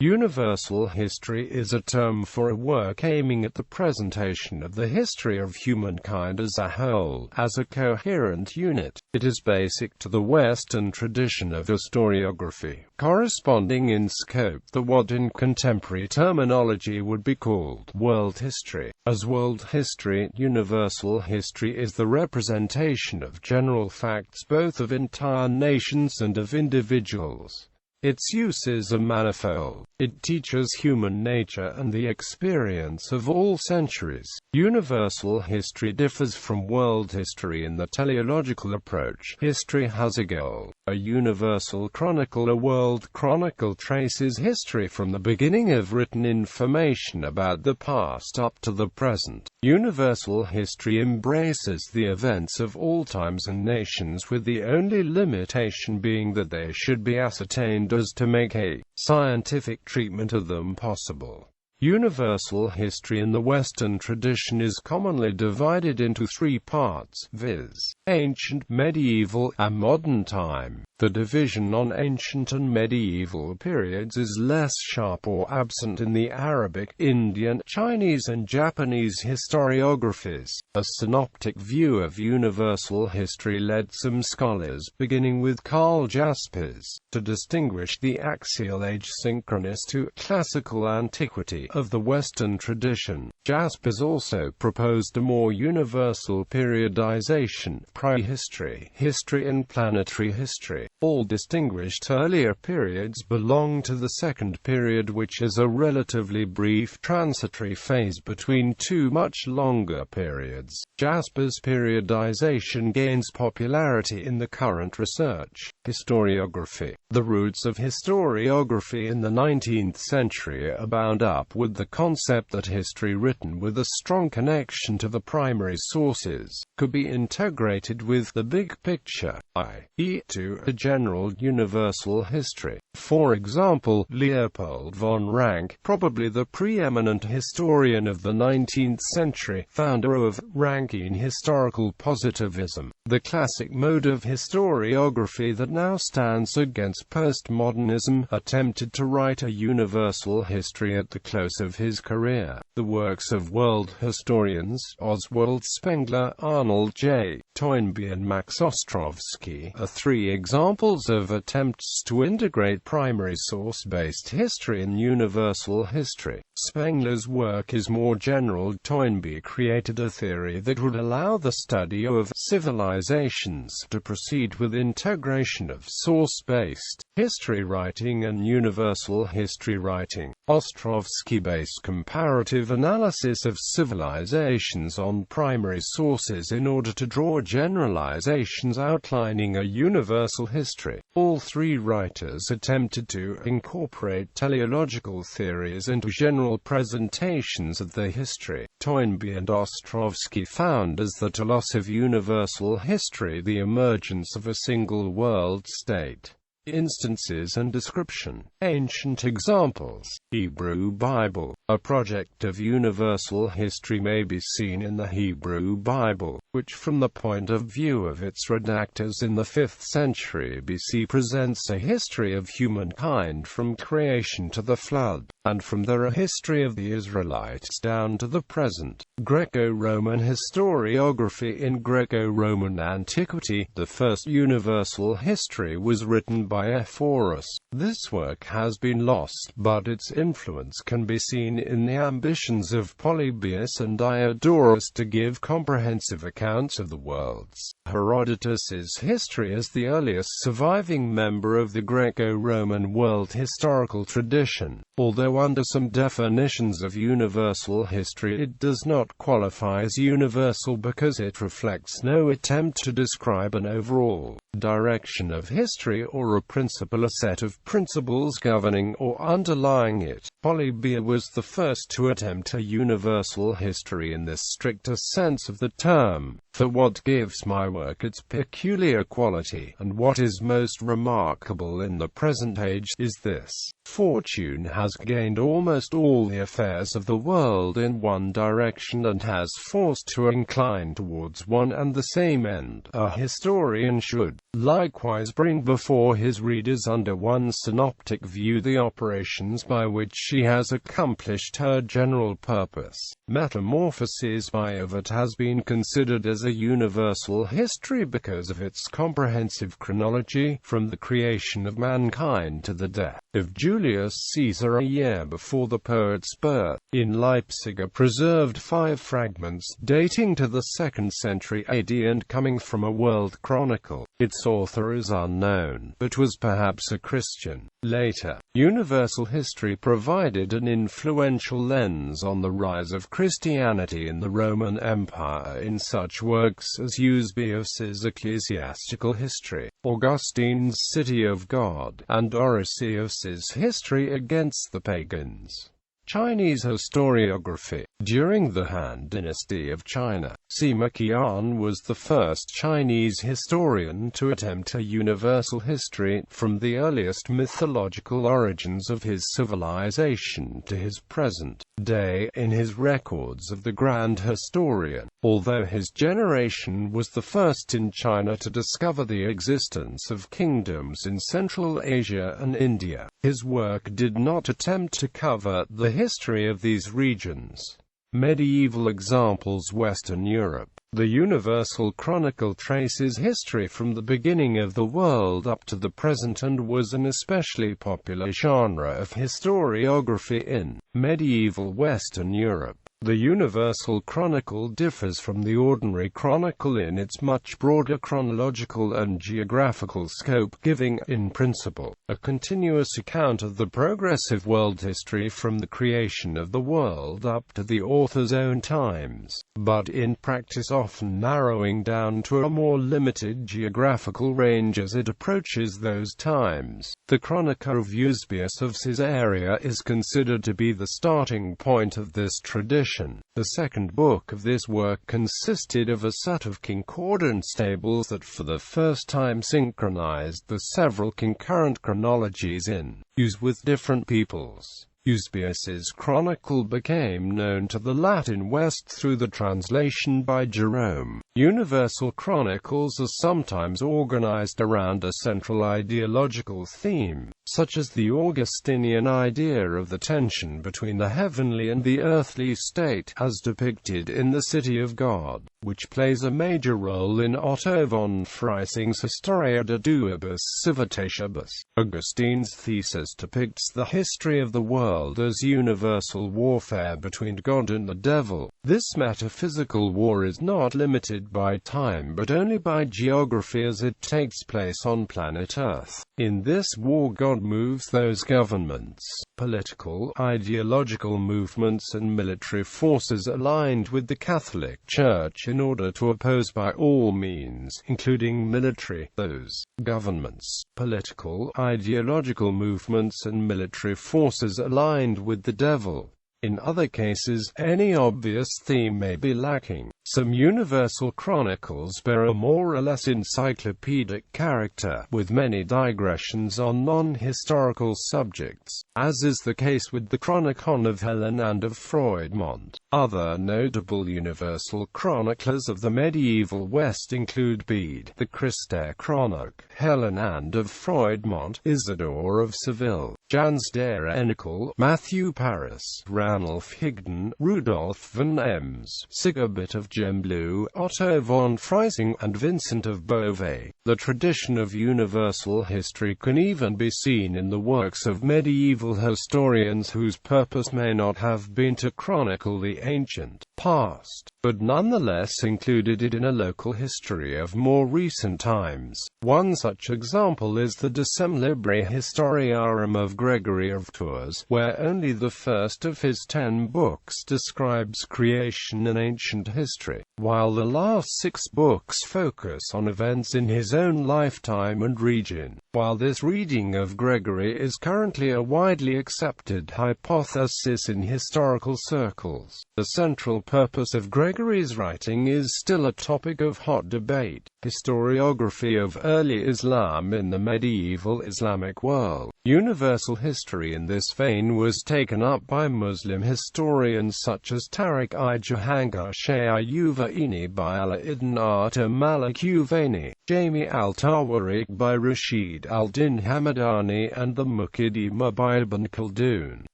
Universal history is a term for a work aiming at the presentation of the history of humankind as a whole, as a coherent unit. It is basic to the Western tradition of historiography, corresponding in scope to what in contemporary terminology would be called world history. As world history, universal history is the representation of general facts both of entire nations and of individuals. Its use is a manifold. It teaches human nature and the experience of all centuries. Universal history differs from world history in the teleological approach. History has a goal. A universal chronicle, a world chronicle, traces history from the beginning of written information about the past up to the present. Universal history embraces the events of all times and nations, with the only limitation being that they should be ascertained as to make a scientific treatment of them possible. Universal history in the Western tradition is commonly divided into three parts, viz., ancient, medieval, and modern time. The division on ancient and medieval periods is less sharp or absent in the Arabic, Indian, Chinese and Japanese historiographies. A synoptic view of universal history led some scholars, beginning with Karl Jaspers, to distinguish the axial age synchronous to classical antiquity of the Western tradition. Jaspers also proposed a more universal periodization, prehistory, history and planetary history. All distinguished earlier periods belong to the second period, which is a relatively brief transitory phase between two much longer periods. Jaspers' periodization gains popularity in the current research. Historiography. The roots of historiography in the 19th century are bound up with the concept that history written with a strong connection to the primary sources could be integrated with the big picture, i.e., to a general universal history. For example, Leopold von Ranke, probably the preeminent historian of the 19th century, founder of Rankian historical positivism, the classic mode of historiography that now stands against postmodernism, attempted to write a universal history at the close of his career. The works of world historians Oswald Spengler, Arnold J. Toynbee and Max Ostrovsky are three examples of attempts to integrate primary source-based history and universal history. Spengler's work is more general. Toynbee created a theory that would allow the study of civilizations to proceed with integration of source-based history writing and universal history writing. Ostrovsky based comparative analysis of civilizations on primary sources in order to draw generalizations outlining a universal history. All three writers attempted to incorporate teleological theories into general presentations of the history. Toynbee and Ostrovsky found as the loss of universal history the emergence of a single world state. Instances and description. Ancient examples. Hebrew Bible. A project of universal history may be seen in the Hebrew Bible, which from the point of view of its redactors in the 5th century BC presents a history of humankind from creation to the flood, and from there a history of the Israelites down to the present. Greco-Roman historiography. In Greco-Roman antiquity, the first universal history was written by Ephorus. This work has been lost, but its influence can be seen in the ambitions of Polybius and Diodorus to give comprehensive accounts of the worlds. Herodotus's history is the earliest surviving member of the Greco-Roman world historical tradition. Although under some definitions of universal history it does not qualify as universal because it reflects no attempt to describe an overall direction of history or a principle, a set of principles governing or underlying it. Polybius was the first to attempt a universal history in this stricter sense of the term. For what gives my work its peculiar quality, and what is most remarkable in the present age, is this: fortune has gained trained almost all the affairs of the world in one direction and has force to incline towards one and the same end. A historian should, likewise, bring before his readers under one synoptic view the operations by which she has accomplished her general purpose. Metamorphoses by Ovid has been considered as a universal history because of its comprehensive chronology, from the creation of mankind to the death of Julius Caesar a year before the poet's birth. In Leipzig are preserved 5 fragments dating to the 2nd century AD and coming from a world chronicle. Its author is unknown, but was perhaps a Christian. Later, universal history provided an influential lens on the rise of Christianity in the Roman Empire in such works as Eusebius's Ecclesiastical History, Augustine's City of God, and Orosius's History Against the Pagans. Chinese historiography. During the Han Dynasty of China, Sima Qian was the first Chinese historian to attempt a universal history, from the earliest mythological origins of his civilization to his present day, in his records of the Grand Historian. Although his generation was the first in China to discover the existence of kingdoms in Central Asia and India, his work did not attempt to cover the history of these regions. Medieval examples. Western Europe. The Universal Chronicle traces history from the beginning of the world up to the present and was an especially popular genre of historiography in medieval Western Europe. The Universal Chronicle differs from the ordinary chronicle in its much broader chronological and geographical scope, giving, in principle, a continuous account of the progressive world history from the creation of the world up to the author's own times, but in practice often narrowing down to a more limited geographical range as it approaches those times. The Chronica of Eusebius of Caesarea is considered to be the starting point of this tradition. The second book of this work consisted of a set of concordance tables that for the first time synchronized the several concurrent chronologies in use with different peoples. Eusebius's chronicle became known to the Latin West through the translation by Jerome. Universal chronicles are sometimes organized around a central ideological theme, such as the Augustinian idea of the tension between the heavenly and the earthly state, as depicted in the City of God, which plays a major role in Otto von Freising's Historia de Duibus Civitationibus. Augustine's thesis depicts the history of the world as universal warfare between God and the devil. This metaphysical war is not limited by time but only by geography, as it takes place on planet Earth. In this war, God moves those governments, political, ideological movements and military forces aligned with the Catholic Church in order to oppose by all means, including military, those governments, political, ideological movements and military forces aligned with the devil. In other cases, any obvious theme may be lacking. Some universal chronicles bear a more or less encyclopedic character, with many digressions on non-historical subjects, as is the case with the Chronicon of Helen and of Freudmont. Other notable universal chroniclers of the medieval West include Bede, the Christe Chronik, Helen and of Freudmont, Isidore of Seville, Jans der Enikel, Matthew Paris, Ranulf Higden, Rudolf van Ems, Sigebert of Gembloux, Otto von Freising, and Vincent of Beauvais. The tradition of universal history can even be seen in the works of medieval historians whose purpose may not have been to chronicle the ancient past, but nonetheless included it in a local history of more recent times. One such example is the De Semlibri Historiarum of Gregory of Tours, where only the first of his 10 books describes creation and ancient history. while the last 6 books focus on events in his own lifetime and region. While this reading of Gregory is currently a widely accepted hypothesis in historical circles, the central purpose of Gregory's writing is still a topic of hot debate. Historiography of early Islam in the medieval Islamic world. Universal history in this vein was taken up by Muslim historians such as Tariq-i-Jahangir Shayayuvaini by Ala-Iddin Ata Malakuvani, Jami al-Tawariq by Rashid al-Din Hamadani, and the Muqaddimah by Ibn Khaldun.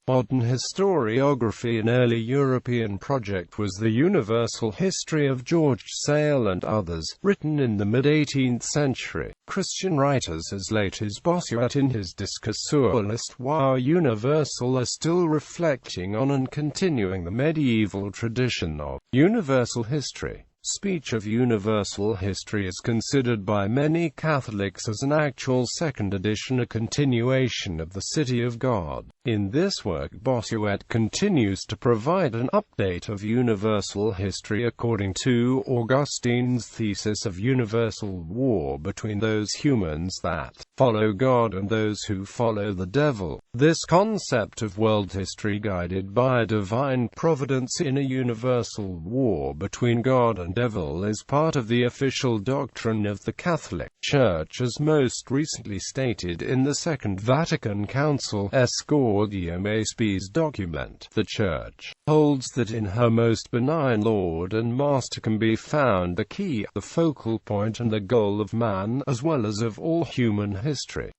Modern historiography. An early European project was the Universal History of George Sale and others, written in the mid-18th century. Christian writers as late as Bossuet in his Discours sur l'histoire universelle are still reflecting on and continuing the medieval tradition of universal history. Speech of universal history is considered by many Catholics as an actual second edition, a continuation of the City of God. In this work, Bossuet continues to provide an update of universal history according to Augustine's thesis of universal war between those humans that follow God and those who follow the devil. This concept of world history guided by divine providence in a universal war between God and devil is part of the official doctrine of the Catholic Church, as most recently stated in the Second Vatican Council Gaudium et Spes document. The Church holds that in her most benign Lord and Master can be found the key, the focal point and the goal of man, as well as of all human history.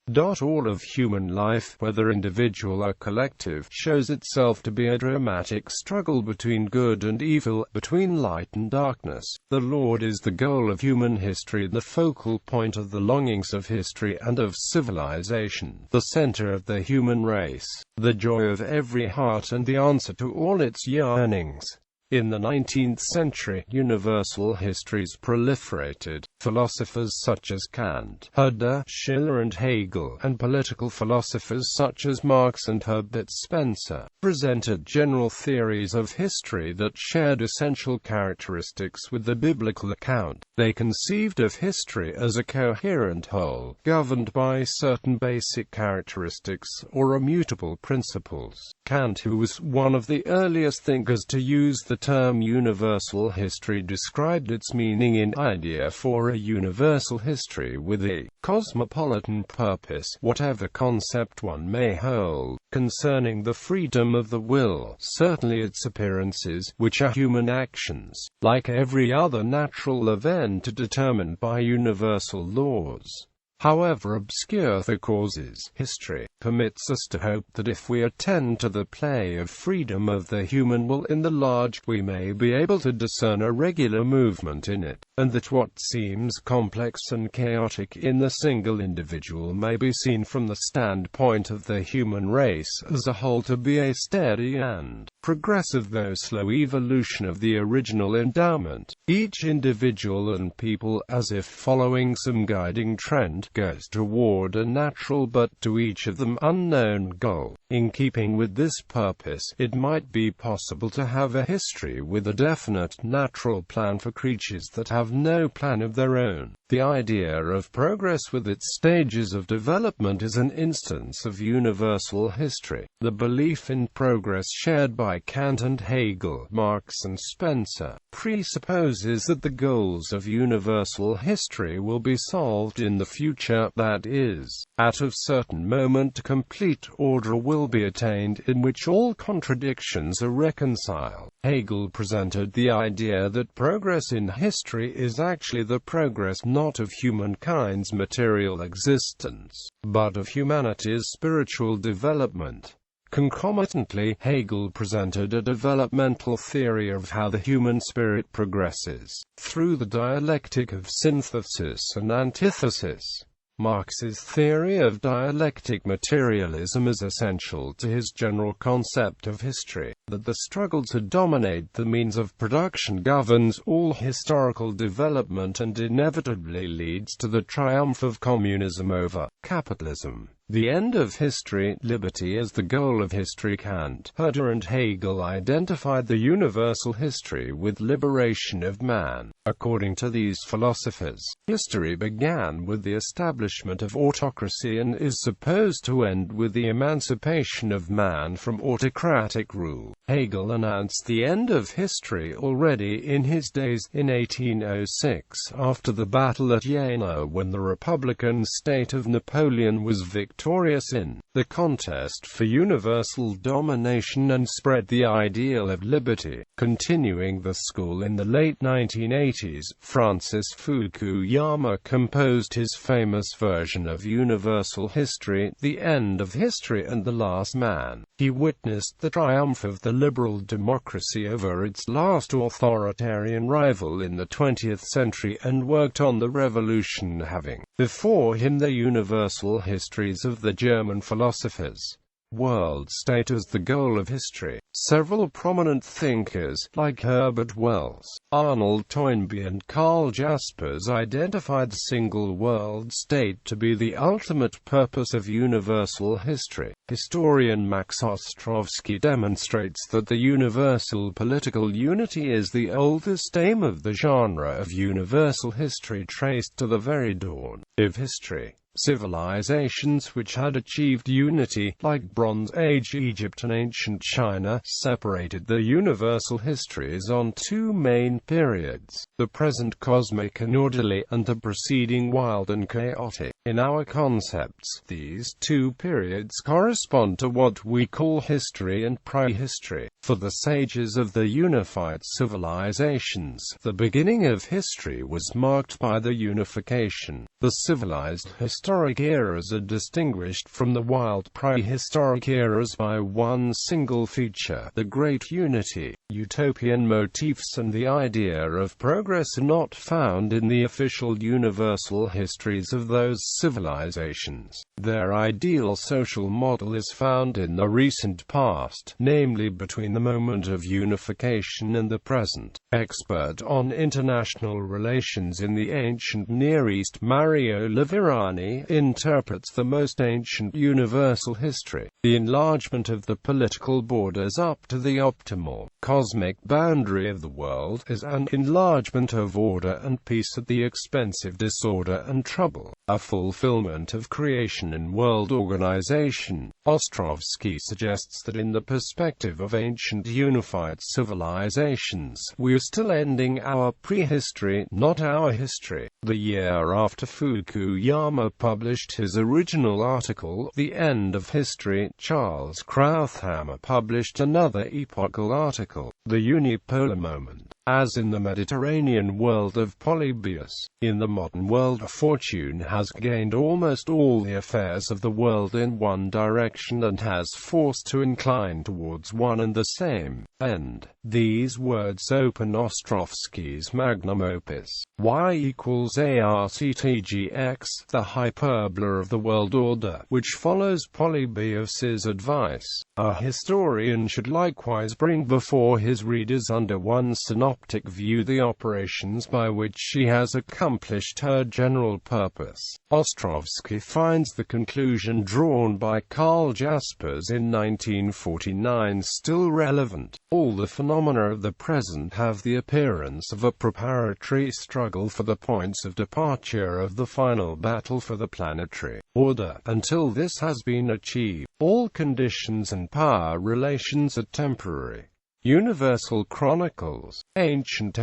All of human life, whether individual or collective, shows itself to be a dramatic struggle between good and evil, between light and darkness. The Lord is the goal of human history, the focal point of the longings of history and of civilization, the center of the human race, the joy of every heart and the answer to all its yearnings. In the 19th century, universal histories proliferated. Philosophers such as Kant, Herder, Schiller and Hegel, and political philosophers such as Marx and Herbert Spencer, presented general theories of history that shared essential characteristics with the biblical account. They conceived of history as a coherent whole, governed by certain basic characteristics or immutable principles. Kant, who was one of the earliest thinkers to use the term universal history, described its meaning in idea for a universal history with a cosmopolitan purpose, whatever concept one may hold concerning the freedom of the will, certainly its appearances, which are human actions, like every other natural event, are determined by universal laws. However obscure the causes, history permits us to hope that if we attend to the play of freedom of the human will in the large, we may be able to discern a regular movement in it, and that what seems complex and chaotic in the single individual may be seen from the standpoint of the human race as a whole to be a steady and progressive though slow evolution of the original endowment. Each individual and people, as if following some guiding trend, goes toward a natural but to each of them unknown goal. In keeping with this purpose, it might be possible to have a history with a definite natural plan for creatures that have no plan of their own. The idea of progress with its stages of development is an instance of universal history. The belief in progress shared by Kant and Hegel, Marx and Spencer, presupposes that the goals of universal history will be solved in the future, that is, at a certain moment complete order will be attained in which all contradictions are reconciled. Hegel presented the idea that progress in history is actually the progress not of humankind's material existence, but of humanity's spiritual development. Concomitantly, Hegel presented a developmental theory of how the human spirit progresses, through the dialectic of synthesis and antithesis. Marx's theory of dialectic materialism is essential to his general concept of history, that the struggle to dominate the means of production governs all historical development and inevitably leads to the triumph of communism over capitalism. The end of history, liberty as the goal of history. Kant, Herder and Hegel identified the universal history with liberation of man. According to these philosophers, history began with the establishment of autocracy and is supposed to end with the emancipation of man from autocratic rule. Hegel announced the end of history already in his days, in 1806, after the battle at Jena, when the Republican state of Napoleon was victorious in the contest for universal domination and spread the ideal of liberty. Continuing the school in the late 1980s, Francis Fukuyama composed his famous version of universal history, The End of History and the Last Man. He witnessed the triumph of the liberal democracy over its last authoritarian rival in the 20th century and worked on the revolution, having before him the universal histories of the German philosophers. World state as the goal of history. Several prominent thinkers, like Herbert Wells, Arnold Toynbee and Karl Jaspers, identified the single world state to be the ultimate purpose of universal history. Historian Max Ostrovsky demonstrates that the universal political unity is the oldest aim of the genre of universal history, traced to the very dawn of history. Civilizations which had achieved unity, like Bronze Age Egypt and ancient China, separated their universal histories on two main periods: the present cosmic and orderly, and the preceding wild and chaotic. In our concepts, these two periods correspond to what we call history and prehistory. For the sages of the unified civilizations, the beginning of history was marked by the unification. The civilized historic eras are distinguished from the wild prehistoric eras by one single feature: the Great Unity. Utopian motifs and the idea of progress are not found in the official universal histories of those civilizations. Their ideal social model is found in the recent past, namely between the moment of unification and the present. Expert on international relations in the ancient Near East, Mario Livirani, interprets the most ancient universal history: the enlargement of the political borders up to the optimal cosmic boundary of the world, is an enlargement of order and peace at the expense of disorder and trouble, a fulfillment of creation in world organization. Ostrovsky suggests that in the perspective of ancient unified civilizations, we are still ending our prehistory, not our history. The year after Fukuyama published his original article, The End of History, Charles Krauthammer published another epochal article, The Unipolar Moment. As in the Mediterranean world of Polybius, in the modern world fortune has gained almost all the affairs of the world in one direction and has forced to incline towards one and the same end. These words open Ostrovsky's magnum opus, Y equals ARCTGX, the hyperbola of the world order, which follows Polybius's advice. A historian should likewise bring before his readers under one synoptic view the operations by which she has accomplished her general purpose. Ostrovsky finds the conclusion drawn by Karl Jaspers in 1949 still relevant. All the phenomena of the present have the appearance of a preparatory struggle for the points of departure of the final battle for the planetary order. Until this has been achieved, all conditions and power relations are temporary. Universal Chronicles. Ancient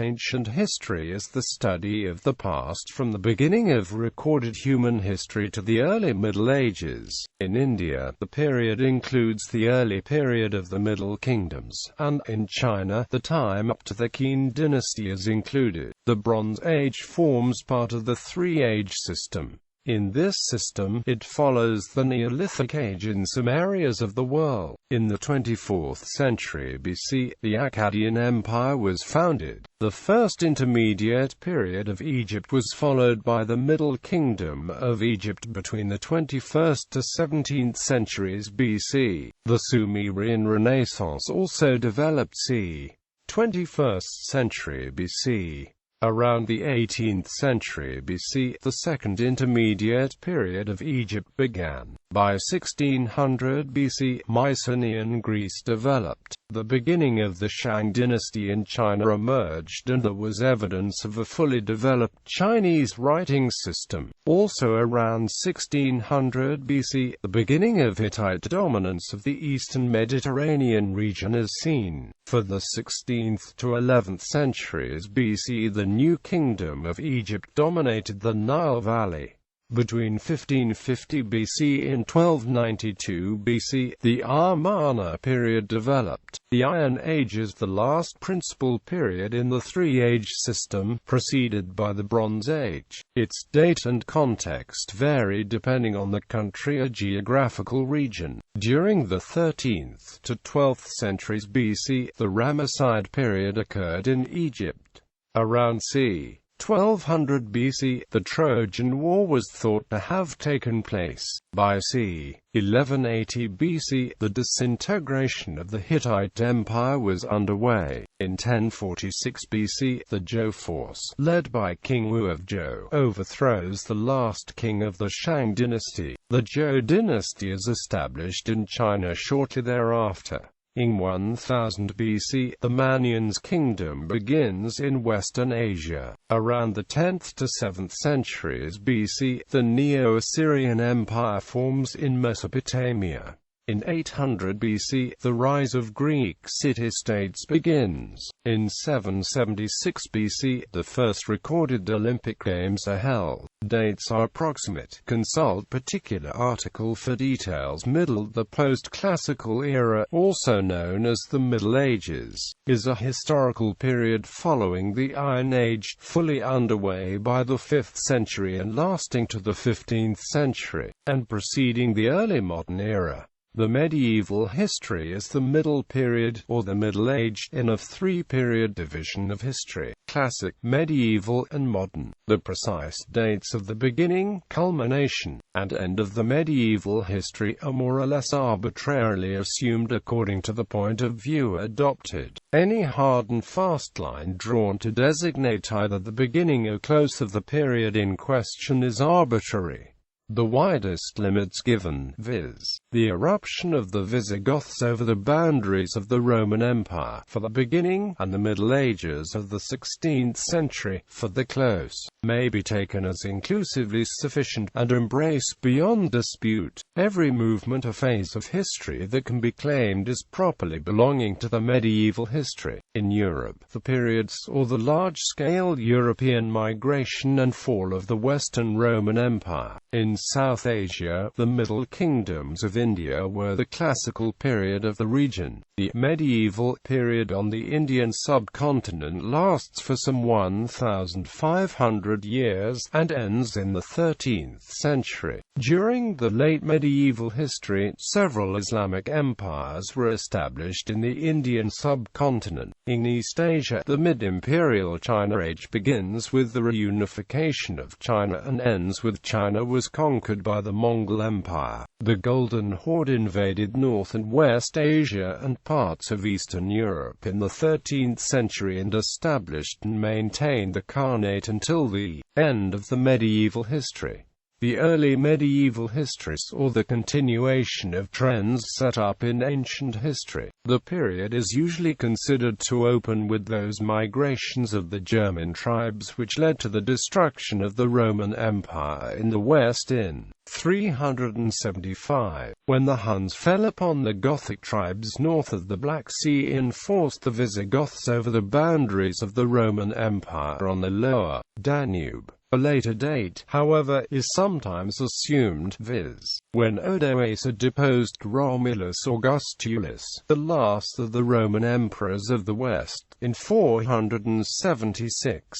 history is the study of the past from the beginning of recorded human history to the early Middle Ages. In India, the period includes the early period of the Middle Kingdoms, and in China, the time up to the Qin dynasty is included. The Bronze Age forms part of the three-age system. In this system, it follows the Neolithic age in some areas of the world. In the 24th century BC, the Akkadian Empire was founded. The first intermediate period of Egypt was followed by the Middle Kingdom of Egypt between the 21st to 17th centuries BC. The Sumerian Renaissance also developed c. 21st century BC. Around the 18th century BC, the Second Intermediate Period of Egypt began. By 1600 BC, Mycenaean Greece developed. The beginning of the Shang dynasty in China emerged, and there was evidence of a fully developed Chinese writing system. Also around 1600 BC, the beginning of Hittite dominance of the eastern Mediterranean region is seen. For the 16th to 11th centuries BC, the New Kingdom of Egypt dominated the Nile Valley. Between 1550 BC and 1292 BC, the Amarna period developed. The Iron Age is the last principal period in the three-age system, preceded by the Bronze Age. Its date and context vary depending on the country or geographical region. During the 13th to 12th centuries BC, the Ramesside period occurred in Egypt. Around c. 1200 BC, the Trojan War was thought to have taken place. By c. 1180 BC, the disintegration of the Hittite Empire was underway. In 1046 BC, the Zhou force, led by King Wu of Zhou, overthrows the last king of the Shang dynasty. The Zhou dynasty is established in China shortly thereafter. In 1000 BC, the Mannions' kingdom begins in Western Asia. Around the 10th to 7th centuries BC, the Neo-Assyrian Empire forms in Mesopotamia. In 800 BC, the rise of Greek city-states begins. In 776 BC, the first recorded Olympic Games are held. Dates are approximate. Consult particular article for details. The post-classical era, also known as the Middle Ages, is a historical period following the Iron Age, fully underway by the 5th century and lasting to the 15th century, and preceding the early modern era. The medieval history is the middle period, or the Middle Age, in a three-period division of history: classic, medieval, and modern. The precise dates of the beginning, culmination, and end of the medieval history are more or less arbitrarily assumed according to the point of view adopted. Any hard and fast line drawn to designate either the beginning or close of the period in question is arbitrary. The widest limits given, viz., the eruption of the Visigoths over the boundaries of the Roman Empire, for the beginning, and the Middle Ages of the 16th century, for the close, may be taken as inclusively sufficient, and embrace beyond dispute every movement or phase of history that can be claimed as properly belonging to the medieval history. In Europe, the periods, or the large-scale European migration and fall of the Western Roman Empire. In South Asia, the Middle Kingdoms of India were the classical period of the region. The medieval period on the Indian subcontinent lasts for some 1,500 years, and ends in the 13th century. During the late medieval history, several Islamic empires were established in the Indian subcontinent. In East Asia, the mid-imperial China Age begins with the reunification of China and ends with China was conquered by the Mongol Empire. The Golden Horde invaded North and West Asia and parts of Eastern Europe in the 13th century and established and maintained the Khanate until the end of the medieval history. The early medieval history saw the continuation of trends set up in ancient history. The period is usually considered to open with those migrations of the German tribes which led to the destruction of the Roman Empire in the West in 375, when the Huns fell upon the Gothic tribes north of the Black Sea and forced the Visigoths over the boundaries of the Roman Empire on the lower Danube. A later date, however, is sometimes assumed, viz., when Odoacer deposed Romulus Augustulus, the last of the Roman emperors of the West, in 476.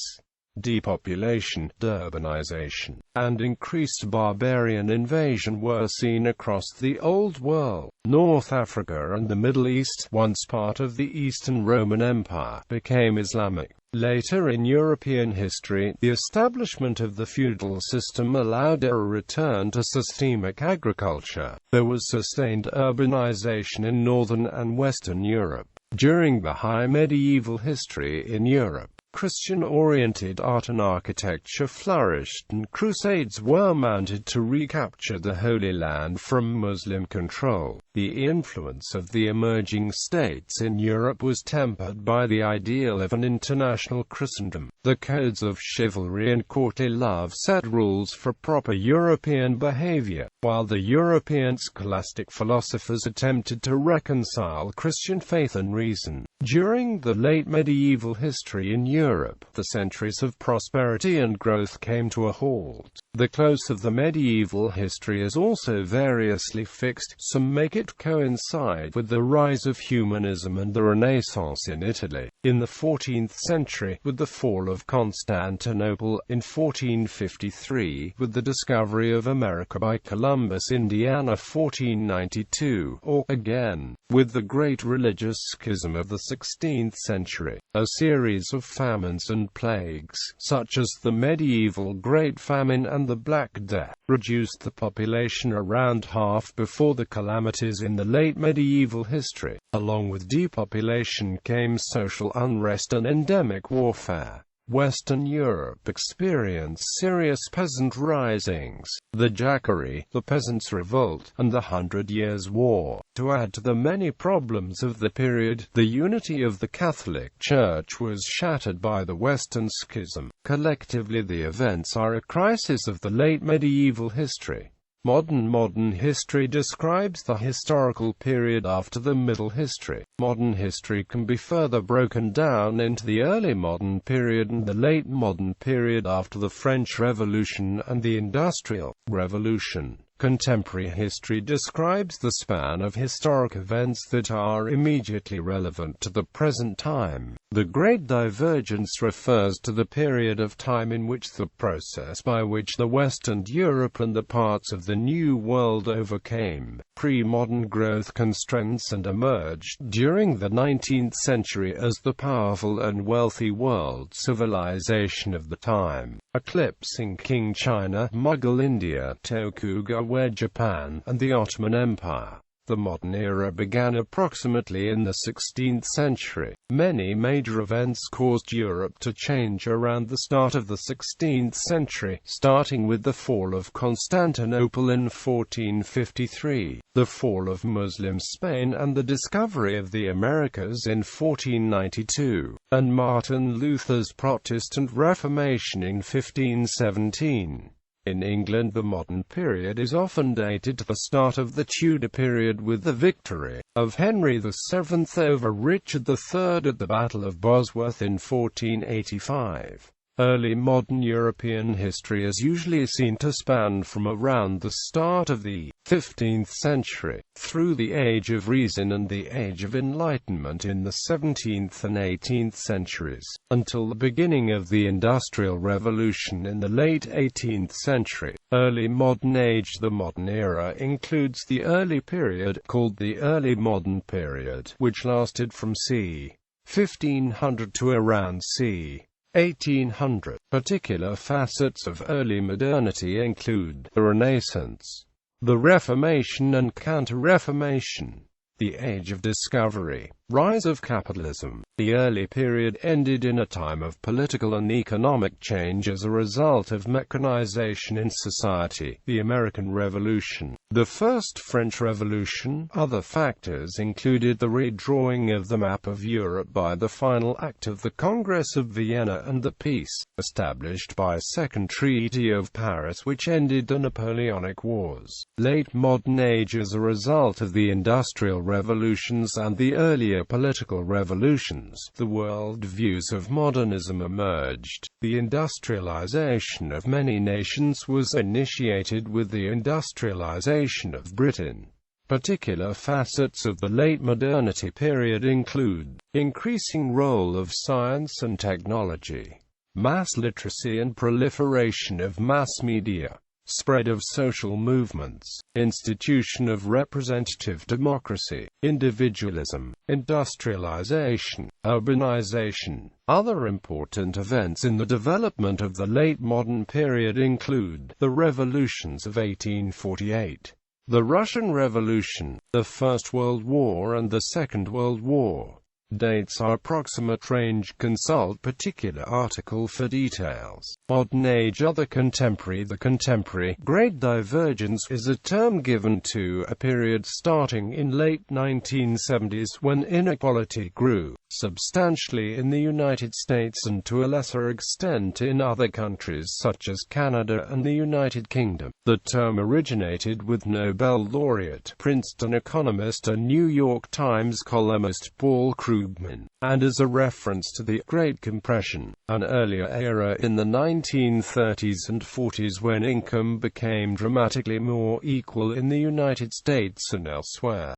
Depopulation, deurbanization, and increased barbarian invasion were seen across the Old World. North Africa and the Middle East, once part of the Eastern Roman Empire, became Islamic. Later in European history, the establishment of the feudal system allowed a return to systemic agriculture. There was sustained urbanization in northern and western Europe. During the high medieval history in Europe, Christian-oriented art and architecture flourished, and crusades were mounted to recapture the Holy Land from Muslim control. The influence of the emerging states in Europe was tempered by the ideal of an international Christendom. The codes of chivalry and courtly love set rules for proper European behavior, while the European scholastic philosophers attempted to reconcile Christian faith and reason. During the late medieval history in Europe, the centuries of prosperity and growth came to a halt. The close of the medieval history is also variously fixed. Some make it coincide with the rise of humanism and the Renaissance in Italy in the 14th century, with the fall of Constantinople in 1453, with the discovery of America by Columbus, Indiana 1492, or, again, with the great religious schism of the 16th century. A series of famines and plagues, such as the medieval Great Famine and the Black Death, reduced the population around half before the calamities in the late medieval history. Along with depopulation came social unrest and endemic warfare. Western Europe experienced serious peasant risings, the Jacquerie, the Peasants' Revolt, and the 100 Years' War. To add to the many problems of the period, the unity of the Catholic Church was shattered by the Western Schism. Collectively, the events are a crisis of the late medieval history. Modern history describes the historical period after the Middle History. Modern history can be further broken down into the early modern period and the late modern period after the French Revolution and the Industrial Revolution. Contemporary history describes the span of historic events that are immediately relevant to the present time. The Great Divergence refers to the period of time in which the process by which the West and Europe and the parts of the New World overcame pre-modern growth constraints and emerged during the 19th century as the powerful and wealthy world civilization of the time, eclipsing Qing China, Mughal India, Tokugawa Japan, and the Ottoman Empire. The modern era began approximately in the 16th century. Many major events caused Europe to change around the start of the 16th century, starting with the fall of Constantinople in 1453, the fall of Muslim Spain and the discovery of the Americas in 1492, and Martin Luther's Protestant Reformation in 1517. In England, the modern period is often dated to the start of the Tudor period with the victory of Henry VII over Richard III at the Battle of Bosworth in 1485. Early modern European history is usually seen to span from around the start of the 15th century, through the Age of Reason and the Age of Enlightenment in the 17th and 18th centuries, until the beginning of the Industrial Revolution in the late 18th century. Early modern age. The modern era includes the early period, called the Early Modern Period, which lasted from c. 1500 to around c. 1800. Particular facets of early modernity include the Renaissance, the Reformation and Counter-Reformation, the Age of Discovery, rise of capitalism. The early period ended in a time of political and economic change as a result of mechanization in society, the American Revolution, the First French Revolution. Other factors included the redrawing of the map of Europe by the final act of the Congress of Vienna and the peace established by Second Treaty of Paris, which ended the Napoleonic Wars. Late modern age. As a result of the industrial revolutions and the earlier political revolutions, the world views of modernism emerged. The industrialization of many nations was initiated with the industrialization of Britain. Particular facets of the late modernity period include increasing role of science and technology, mass literacy and proliferation of mass media, spread of social movements, institution of representative democracy, individualism, industrialization, urbanization. Other important events in the development of the late modern period include the revolutions of 1848, the Russian Revolution, the First World War and the Second World War, Dates are approximate range. Consult particular article for details. Modern age. Other contemporary. The contemporary Great Divergence is a term given to a period starting in late 1970s when inequality grew substantially in the United States and to a lesser extent in other countries such as Canada and the United Kingdom. The term originated with Nobel laureate, Princeton economist and New York Times columnist Paul Krugman, and is a reference to the Great Compression, an earlier era in the 1930s and 40s when income became dramatically more equal in the United States and elsewhere.